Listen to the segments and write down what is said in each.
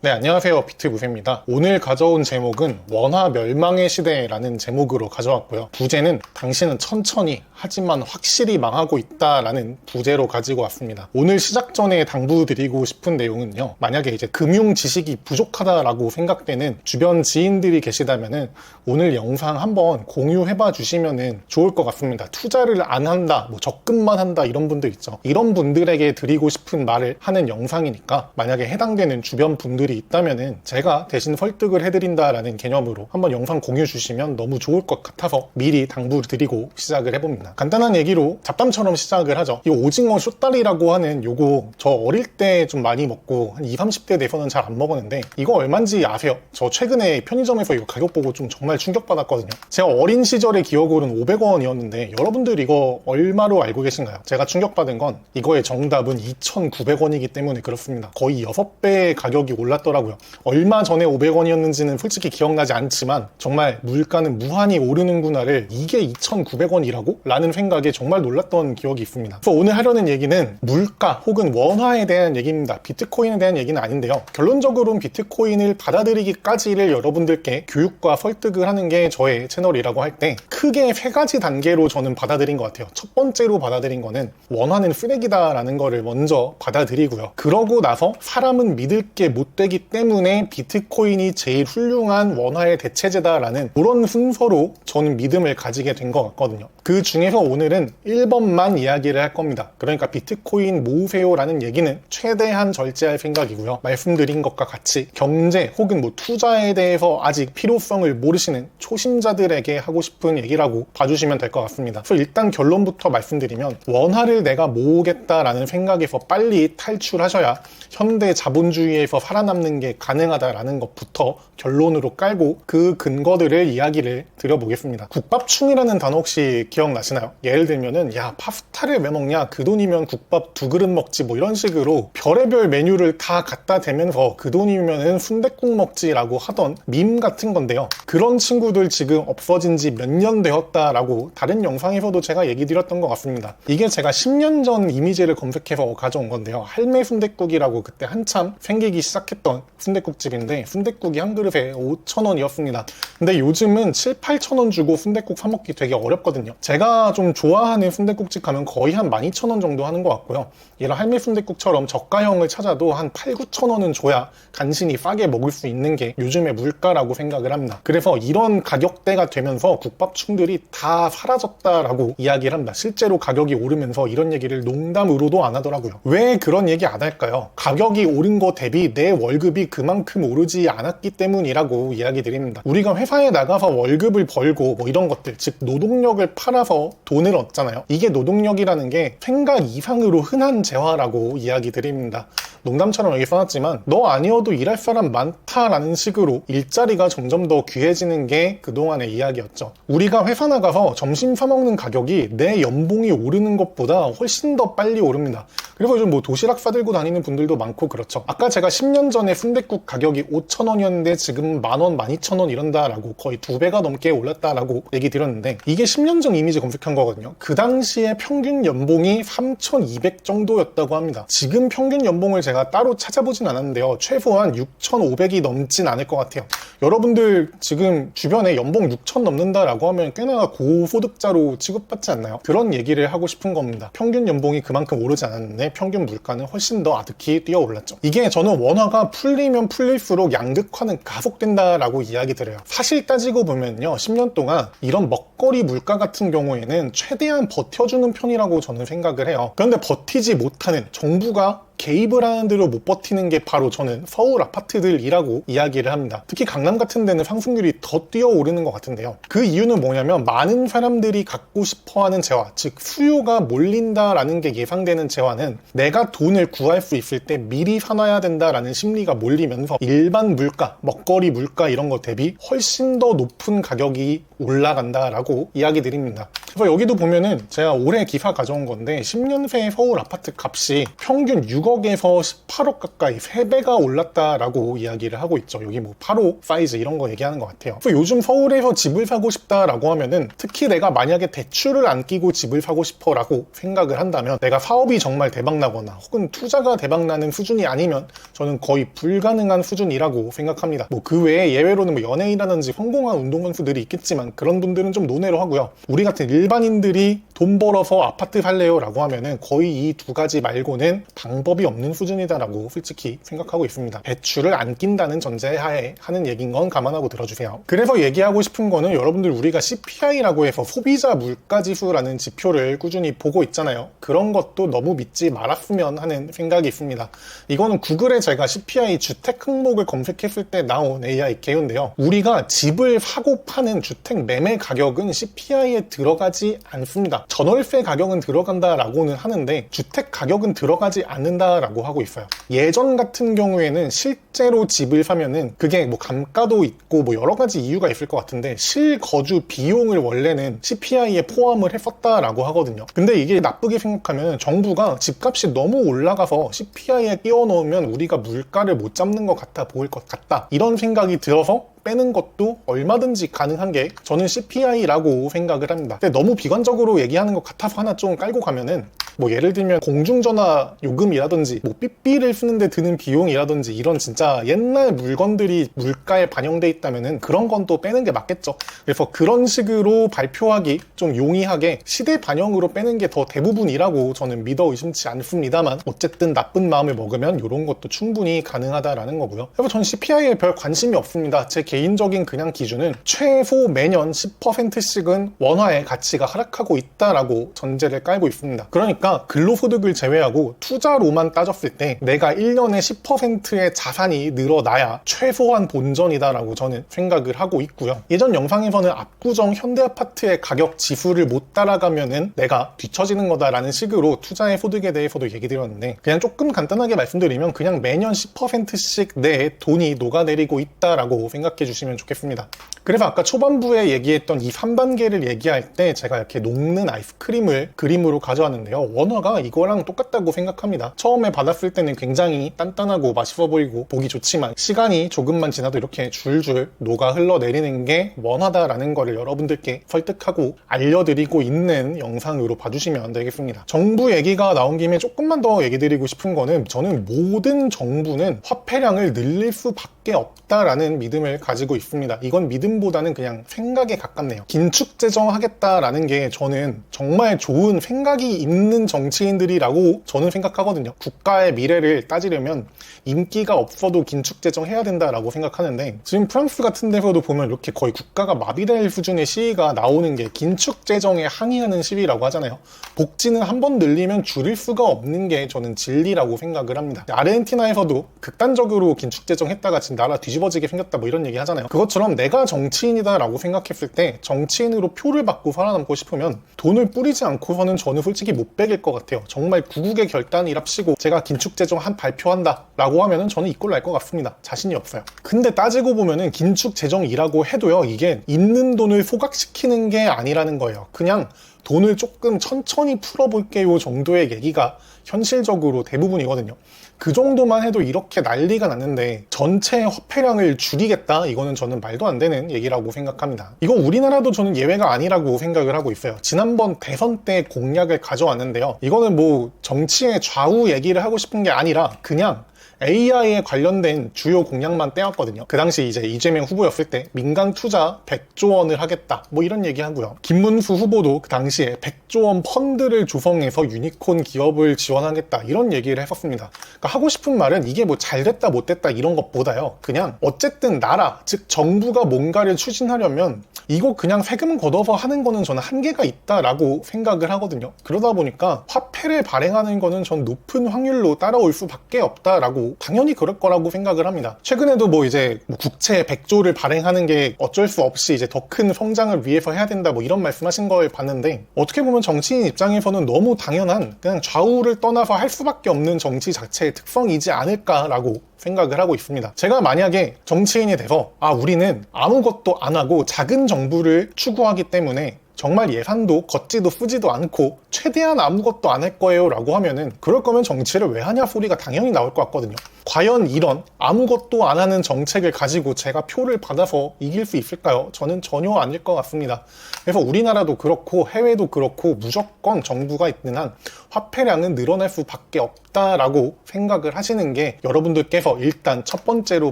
네, 안녕하세요. 비트무세입니다. 오늘 가져온 제목은 원화 멸망의 시대라는 제목으로 가져왔고요. 부제는 당신은 천천히 하지만 확실히 망하고 있다라는 부제로 가지고 왔습니다. 오늘 시작 전에 당부드리고 싶은 내용은요. 만약에 이제 금융 지식이 부족하다라고 생각되는 주변 지인들이 계시다면은 오늘 영상 한번 공유해봐 주시면은 좋을 것 같습니다. 투자를 안 한다, 뭐 적금만 한다 이런 분들 있죠. 이런 분들에게 드리고 싶은 말을 하는 영상이니까 만약에 해당되는 주변 분들이 있다면은 제가 대신 설득을 해드린다라는 개념으로 한번 영상 공유 주시면 너무 좋을 것 같아서 미리 당부드리고 시작을 해봅니다. 간단한 얘기로 잡담처럼 시작을 하죠. 이 오징어 쇼다리라고 하는 요거 저 어릴 때 좀 많이 먹고 한 20, 30대 돼서는 잘 안 먹었는데 이거 얼마인지 아세요? 저 최근에 편의점에서 이거 가격 보고 좀 정말 충격받았거든요. 제가 어린 시절의 기억으로는 500원이었는데 여러분들 이거 얼마로 알고 계신가요? 제가 충격받은 건 이거의 정답은 2,900원이기 때문에 그렇습니다. 거의 6배의 가격이 올랐더라고요. 얼마 전에 500원이었는지는 솔직히 기억나지 않지만 정말 물가는 무한히 오르는구나를 이게 2,900원이라고? 라는 생각에 정말 놀랐던 기억이 있습니다. 그래서 오늘 하려는 얘기는 물가 혹은 원화에 대한 얘기입니다. 비트코인에 대한 얘기는 아닌데요. 결론적으로는 비트코인을 받아들이기까지를 여러분들께 교육과 설득을 하는 게 저의 채널이라고 할 때 크게 세 가지 단계로 저는 받아들인 것 같아요. 첫 번째로 받아들인 거는 원화는 쓰레기다라는 거를 먼저 받아들이고요. 그러고 나서 사람은 믿을 게 못 되기 때문에 비트코인이 제일 훌륭한 원화의 대체제다라는 그런 순서로 저는 믿음을 가지게 된 것 같거든요. 그 중에서 오늘은 1번만 이야기를 할 겁니다. 그러니까 비트코인 모으세요라는 얘기는 최대한 절제할 생각이고요. 말씀드린 것과 같이 경제 혹은 뭐 투자에 대해서 아직 필요성을 모르시는 초심자들에게 하고 싶은 얘기라고 봐주시면 될 것 같습니다. 그래서 일단 결론부터 말씀드리면 원화를 내가 모으겠다라는 생각에서 빨리 탈출하셔야 현대 자본주의에서 살아남는 게 가능하다라는 것부터 결론으로 깔고 그 근거들을 이야기를 드려보겠습니다. 국밥충이라는 단어 혹시 기억나시나요? 예를 들면은 야 파스타를 왜 먹냐? 그 돈이면 국밥 2그릇 먹지 뭐 이런 식으로 별의별 메뉴를 다 갖다 대면서 그 돈이면은 순댓국 먹지라고 하던 밈 같은 건데요. 그런 친구들 지금 없어진 지 몇 년 되었다라고 다른 영상에서도 제가 얘기 드렸던 것 같습니다. 이게 제가 10년 전 이미지를 검색해서 가져온 건데요. 할매 순댓국이라고 그때 한참 생기기 시작했던 순댓국집인데 순댓국이 한 그릇에 5,000원이었습니다. 근데 요즘은 7, 8,000원 주고 순댓국 사 먹기 되게 어렵거든요. 제가 좀 좋아하는 순댓국집 가면 거의 한 12,000원 정도 하는 것 같고요. 이런 할매 순댓국처럼 저가형을 찾아도 한 8, 9,000원은 줘야 간신히 싸게 먹을 수 있는 게 요즘의 물가라고 생각을 합니다. 그래서 이런 가격대가 되면서 국밥충들이 다 사라졌다라고 이야기를 합니다. 실제로 가격이 오르면서 이런 얘기를 농담으로도 안 하더라고요. 왜 그런 얘기 안 할까요? 가격이 오른 거 대비 내 월급이 그만큼 오르지 않았기 때문이라고 이야기 드립니다. 우리가 회사에 나가서 월급을 벌고 뭐 이런 것들, 즉 노동력을 팔아서 돈을 얻잖아요. 이게 노동력이라는 게 생각 이상으로 흔한 재화라고 이야기 드립니다. 농담처럼 여기 써놨지만 너 아니어도 일할 사람 많다라는 식으로 일자리가 점점 더 귀해지는 게 그동안의 이야기였죠. 우리가 회사 나가서 점심 사 먹는 가격이 내 연봉이 오르는 것보다 훨씬 더 빨리 오릅니다. 그리고 요즘 뭐 도시락 싸들고 다니는 분들도 많고 그렇죠. 아까 제가 10년 전에 순댓국 가격이 5,000원이었는데 지금 만원, 12,000원 이런다라고 거의 2배가 넘게 올랐다라고 얘기 드렸는데 이게 10년 전 이미지 검색한 거거든요. 그 당시에 평균 연봉이 3,200 정도였다고 합니다. 지금 평균 연봉을 제가 따로 찾아보진 않았는데요. 최소한 6,500이 넘진 않을 것 같아요. 여러분들 지금 주변에 연봉 6,000 넘는다라고 하면 꽤나 고소득자로 취급받지 않나요? 그런 얘기를 하고 싶은 겁니다. 평균 연봉이 그만큼 오르지 않았는데 평균 물가는 훨씬 더 아득히 뛰어올랐죠. 이게 저는 원화가 풀리면 풀릴수록 양극화는 가속된다라고 이야기 드려요. 사실 따지고 보면요. 10년 동안 이런 먹거리 물가 같은 경우에는 최대한 버텨주는 편이라고 저는 생각을 해요. 그런데 버티지 못하는 정부가 개입을 하는 대로 못 버티는 게 바로 저는 서울 아파트들이라고 이야기를 합니다. 특히 강남 같은 데는 상승률이 더 뛰어오르는 것 같은데요. 그 이유는 뭐냐면 많은 사람들이 갖고 싶어하는 재화, 즉 수요가 몰린다라는 게 예상되는 재화는 내가 돈을 구할 수 있을 때 미리 사놔야 된다라는 심리가 몰리면서 일반 물가, 먹거리 물가 이런 것 대비 훨씬 더 높은 가격이 올라간다라고 이야기 드립니다. 그래서 여기도 보면은 제가 올해 기사 가져온 건데 10년 새 서울 아파트 값이 평균 6억에서 18억 가까이 3배가 올랐다라고 이야기를 하고 있죠. 여기 뭐 8호 사이즈 이런 거 얘기하는 것 같아요. 그래서 요즘 서울에서 집을 사고 싶다라고 하면은 특히 내가 만약에 대출을 안 끼고 집을 사고 싶어라고 생각을 한다면 내가 사업이 정말 대박나거나 혹은 투자가 대박나는 수준이 아니면 저는 거의 불가능한 수준이라고 생각합니다. 뭐 그 외에 예외로는 뭐 연예인이라든지 성공한 운동선수들이 있겠지만 그런 분들은 좀 논외로 하고요. 우리 같은 일반인들이 돈 벌어서 아파트 살래요 라고 하면은 거의 이 두 가지 말고는 방법이 없는 수준이다라고 솔직히 생각하고 있습니다. 대출을 안 낀다는 전제하에 하는 얘기인 건 감안하고 들어주세요. 그래서 얘기하고 싶은 거는 여러분들 우리가 CPI라고 해서 소비자 물가지수라는 지표를 꾸준히 보고 있잖아요. 그런 것도 너무 믿지 말았으면 하는 생각이 있습니다. 이거는 구글에 제가 CPI 주택 항목을 검색했을 때 나온 AI 개요인데요. 우리가 집을 사고 파는 주택 매매 가격은 CPI에 들어가지 않습니다. 전월세 가격은 들어간다라고는 하는데 주택 가격은 들어가지 않는다라고 하고 있어요. 예전 같은 경우에는 실제로 집을 사면은 그게 뭐 감가도 있고 뭐 여러 가지 이유가 있을 것 같은데 실거주 비용을 원래는 CPI에 포함을 했었다라고 하거든요. 근데 이게 나쁘게 생각하면 정부가 집값이 너무 올라가서 CPI에 끼워 넣으면 우리가 물가를 못 잡는 것 같아 보일 것 같다. 이런 생각이 들어서 빼는 것도 얼마든지 가능한 게 저는 CPI라고 생각을 합니다. 근데 너무 비관적으로 얘기하는 것 같아서 하나 좀 깔고 가면은 뭐 예를 들면 공중전화 요금이라든지 뭐 삐삐를 쓰는데 드는 비용이라든지 이런 진짜 옛날 물건들이 물가에 반영돼 있다면은 그런 건 또 빼는 게 맞겠죠. 그래서 그런 식으로 발표하기 좀 용이하게 시대 반영으로 빼는 게 더 대부분이라고 저는 믿어 의심치 않습니다만 어쨌든 나쁜 마음을 먹으면 이런 것도 충분히 가능하다라는 거고요. 그래서 전 CPI에 별 관심이 없습니다. 제 개인적인 그냥 기준은 최소 매년 10%씩은 원화의 가치가 하락하고 있다라고 전제를 깔고 있습니다. 그러니까 근로소득을 제외하고 투자로만 따졌을 때 내가 1년에 10%의 자산이 늘어나야 최소한 본전이다라고 저는 생각을 하고 있고요. 예전 영상에서는 압구정 현대아파트의 가격 지수를 못 따라가면은 내가 뒤처지는 거다라는 식으로 투자의 소득에 대해서도 얘기 드렸는데 그냥 조금 간단하게 말씀드리면 그냥 매년 10%씩 내 돈이 녹아내리고 있다라고 생각해 주시면 좋겠습니다. 그래서 아까 초반부에 얘기했던 이 3단계를 얘기할 때 제가 이렇게 녹는 아이스크림을 그림으로 가져왔는데요. 원화가 이거랑 똑같다고 생각합니다. 처음에 받았을 때는 굉장히 단단하고 맛있어 보이고 보기 좋지만 시간이 조금만 지나도 이렇게 줄줄 녹아 흘러내리는 게 원화다라는 거를 여러분들께 설득하고 알려드리고 있는 영상으로 봐주시면 되겠습니다. 정부 얘기가 나온 김에 조금만 더 얘기 드리고 싶은 거는 저는 모든 정부는 화폐량을 늘릴 수밖에 없다라는 믿음을 가지고 있습니다. 이건 믿음보다는 그냥 생각에 가깝네요. 긴축재정 하겠다라는 게 저는 정말 좋은 생각이 있는 정치인들이라고 저는 생각하거든요. 국가의 미래를 따지려면 인기가 없어도 긴축재정 해야 된다라고 생각하는데 지금 프랑스 같은 데서도 보면 이렇게 거의 국가가 마비될 수준의 시위가 나오는 게 긴축재정에 항의하는 시위라고 하잖아요. 복지는 한 번 늘리면 줄일 수가 없는 게 저는 진리라고 생각을 합니다. 아르헨티나에서도 극단적으로 긴축재정 했다가 지금 나라 뒤집어지게 생겼다 뭐 이런 얘기 하잖아요. 그것처럼 내가 정치인이다 라고 생각했을 때 정치인으로 표를 받고 살아남고 싶으면 돈을 뿌리지 않고서는 저는 솔직히 못 베길 것 같아요. 정말 구국의 결단이랍시고 제가 긴축재정 발표한다 라고 하면은 저는 이꼴로 할 것 같습니다. 자신이 없어요. 근데 따지고 보면은 긴축재정이라고 해도요, 이게 있는 돈을 소각시키는 게 아니라는 거예요. 그냥 돈을 조금 천천히 풀어볼게요 정도의 얘기가 현실적으로 대부분이거든요. 그 정도만 해도 이렇게 난리가 났는데 전체 화폐량을 줄이겠다? 이거는 저는 말도 안 되는 얘기라고 생각합니다. 이거 우리나라도 저는 예외가 아니라고 생각을 하고 있어요. 지난번 대선 때 공약을 가져왔는데요. 이거는 뭐 정치의 좌우 얘기를 하고 싶은 게 아니라 그냥 AI에 관련된 주요 공약만 떼왔거든요. 그 당시 이제 이재명 후보였을 때 민간 투자 100조 원을 하겠다 뭐 이런 얘기 하고요. 김문수 후보도 그 당시에 100조 원 펀드를 조성해서 유니콘 기업을 지원하겠다 이런 얘기를 했었습니다. 그러니까 하고 싶은 말은 이게 뭐 잘됐다 못됐다 이런 것보다요. 그냥 어쨌든 나라 즉 정부가 뭔가를 추진하려면 이거 그냥 세금 걷어서 하는 거는 저는 한계가 있다라고 생각을 하거든요. 그러다 보니까 화폐를 발행하는 거는 전 높은 확률로 따라올 수밖에 없다라고 당연히 그럴 거라고 생각을 합니다. 최근에도 뭐 이제 국채 100조를 발행하는 게 어쩔 수 없이 이제 더 큰 성장을 위해서 해야 된다 뭐 이런 말씀하신 걸 봤는데 어떻게 보면 정치인 입장에서는 너무 당연한 그냥 좌우를 떠나서 할 수밖에 없는 정치 자체의 특성이지 않을까라고 생각을 하고 있습니다. 제가 만약에 정치인이 돼서 우리는 아무것도 안 하고 작은 정부를 추구하기 때문에 정말 예산도 걷지도 쓰지도 않고 최대한 아무것도 안 할 거예요 라고 하면은 그럴 거면 정치를 왜 하냐 소리가 당연히 나올 것 같거든요. 과연 이런 아무것도 안 하는 정책을 가지고 제가 표를 받아서 이길 수 있을까요? 저는 전혀 아닐 것 같습니다. 그래서 우리나라도 그렇고 해외도 그렇고 무조건 정부가 있는 한 화폐량은 늘어날 수밖에 없다라고 생각을 하시는 게 여러분들께서 일단 첫 번째로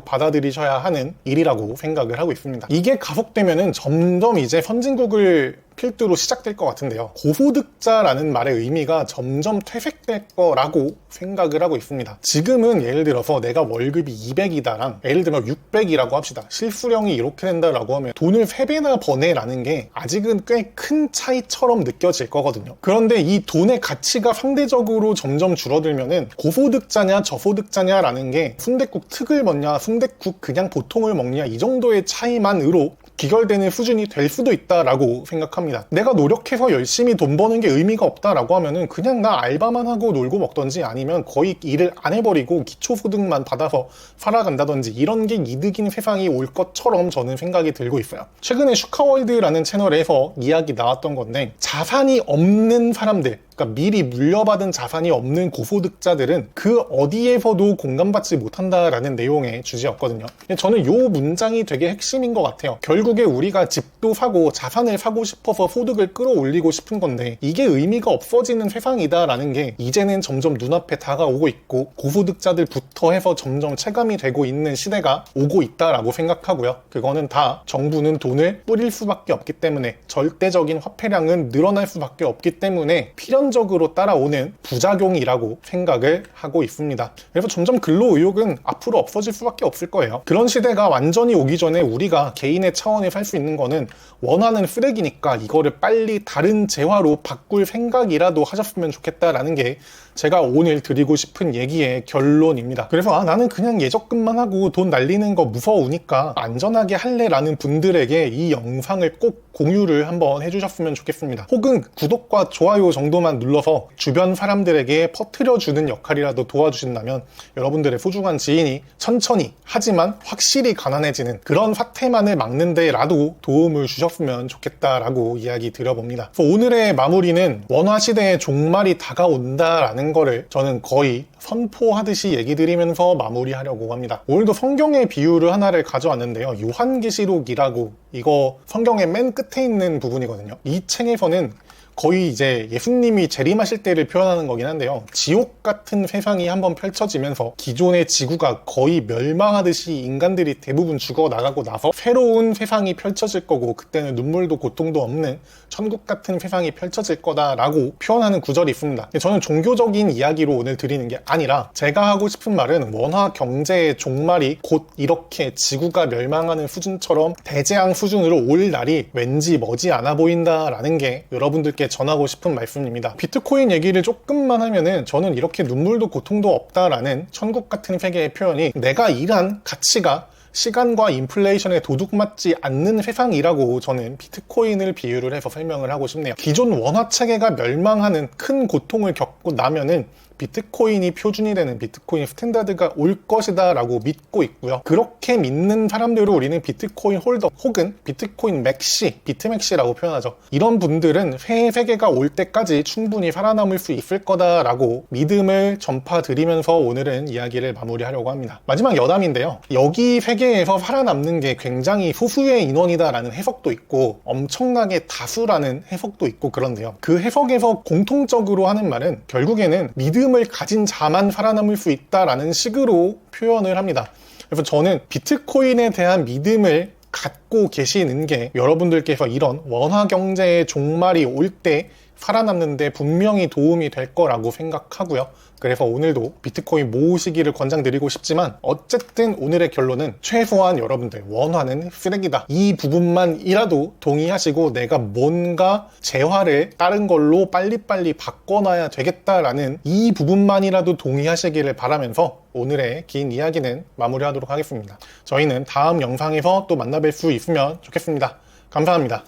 받아들이셔야 하는 일이라고 생각을 하고 있습니다. 이게 가속되면은 점점 이제 선진국을 필두로 시작될 것 같은데요. 고소득자라는 말의 의미가 점점 퇴색될 거라고 생각을 하고 있습니다. 지금은 예를 들어서 내가 월급이 200이다랑 예를 들면 600이라고 합시다. 실수령이 이렇게 된다라고 하면 돈을 3배나 버네라는 게 아직은 꽤 큰 차이처럼 느껴질 거거든요. 그런데 이 돈의 가치가 상대적으로 점점 줄어들면은 고소득자냐 저소득자냐라는 게 순댓국 특을 먹냐 순댓국 그냥 보통을 먹냐 이 정도의 차이만으로 귀결되는 수준이 될 수도 있다라고 생각합니다. 내가 노력해서 열심히 돈 버는 게 의미가 없다라고 하면은 그냥 나 알바만 하고 놀고 먹던지 아니면 거의 일을 안 해버리고 기초소득만 받아서 살아간다든지 이런 게 이득인 세상이 올 것처럼 저는 생각이 들고 있어요. 최근에 슈카월드라는 채널에서 이야기 나왔던 건데 자산이 없는 사람들, 그러니까 미리 물려받은 자산이 없는 고소득자들은 그 어디에서도 공감받지 못한다라는 내용의 주제였거든요. 저는 이 문장이 되게 핵심인 것 같아요. 결국에 우리가 집도 사고 자산을 사고 싶어서 소득을 끌어올리고 싶은 건데 이게 의미가 없어지는 세상이다라는 게 이제는 점점 눈앞에 다가오고 있고 고소득자들부터 해서 점점 체감이 되고 있는 시대가 오고 있다라고 생각하고요. 그거는 다 정부는 돈을 뿌릴 수밖에 없기 때문에 절대적인 화폐량은 늘어날 수밖에 없기 때문에 필연적으로 따라오는 부작용이라고 생각을 하고 있습니다. 그래서 점점 근로의욕은 앞으로 없어질 수밖에 없을 거예요. 그런 시대가 완전히 오기 전에 우리가 개인의 차원에 살 수 있는 거는 원하는 쓰레기니까 이거를 빨리 다른 재화로 바꿀 생각이라도 하셨으면 좋겠다라는 게 제가 오늘 드리고 싶은 얘기의 결론입니다. 그래서 나는 그냥 예적금만 하고 돈 날리는 거 무서우니까 안전하게 할래 라는 분들에게 이 영상을 꼭 공유를 한번 해주셨으면 좋겠습니다. 혹은 구독과 좋아요 정도만 눌러서 주변 사람들에게 퍼뜨려주는 역할이라도 도와주신다면 여러분들의 소중한 지인이 천천히 하지만 확실히 가난해지는 그런 사태만을 막는 데라도 도움을 주셨으면 좋겠다라고 이야기 드려봅니다. 그래서 오늘의 마무리는 원화 시대의 종말이 다가온다라는 거를 저는 거의 선포하듯이 얘기 드리면서 마무리하려고 합니다. 오늘도 성경의 비유를 하나를 가져왔는데요. 요한계시록이라고 이거 성경의 맨 끝에 있는 부분이거든요. 이 책에서는 거의 이제 예수님이 재림하실 때를 표현하는 거긴 한데요. 지옥 같은 세상이 한번 펼쳐지면서 기존의 지구가 거의 멸망하듯이 인간들이 대부분 죽어나가고 나서 새로운 세상이 펼쳐질 거고 그때는 눈물도 고통도 없는 천국 같은 세상이 펼쳐질 거다라고 표현하는 구절이 있습니다. 저는 종교적인 이야기로 오늘 드리는 게 아니라 제가 하고 싶은 말은 원화 경제의 종말이 곧 이렇게 지구가 멸망하는 수준처럼 대재앙 수준으로 올 날이 왠지 머지않아 보인다라는 게 여러분들께 전하고 싶은 말씀입니다. 비트코인 얘기를 조금만 하면은 저는 이렇게 눈물도 고통도 없다라는 천국 같은 세계의 표현이 내가 일한 가치가 시간과 인플레이션에 도둑맞지 않는 세상이라고 저는 비트코인을 비유를 해서 설명을 하고 싶네요. 기존 원화 체계가 멸망하는 큰 고통을 겪고 나면은 비트코인이 표준이 되는 비트코인 스탠다드가 올 것이다 라고 믿고 있고요. 그렇게 믿는 사람들을 우리는 비트코인 홀더 혹은 비트코인 맥시, 비트맥시라고 표현하죠. 이런 분들은 새 세계가 올 때까지 충분히 살아남을 수 있을 거다라고 믿음을 전파드리면서 오늘은 이야기를 마무리하려고 합니다. 마지막 여담인데요. 여기 세계에서 살아남는 게 굉장히 소수의 인원이다라는 해석도 있고 엄청나게 다수라는 해석도 있고 그런데요. 그 해석에서 공통적으로 하는 말은 결국에는 믿음을 가진 자만 살아남을 수 있다라는 식으로 표현을 합니다. 그래서 저는 비트코인에 대한 믿음을 갖고 계시는 게 여러분들께서 이런 원화 경제의 종말이 올 때 살아남는데 분명히 도움이 될 거라고 생각하고요. 그래서 오늘도 비트코인 모으시기를 권장드리고 싶지만 어쨌든 오늘의 결론은 최소한 여러분들 원화는 쓰레기다. 이 부분만이라도 동의하시고 내가 뭔가 재화를 다른 걸로 빨리빨리 바꿔놔야 되겠다라는 이 부분만이라도 동의하시기를 바라면서 오늘의 긴 이야기는 마무리하도록 하겠습니다. 저희는 다음 영상에서 또 만나뵐 수 있으면 좋겠습니다. 감사합니다.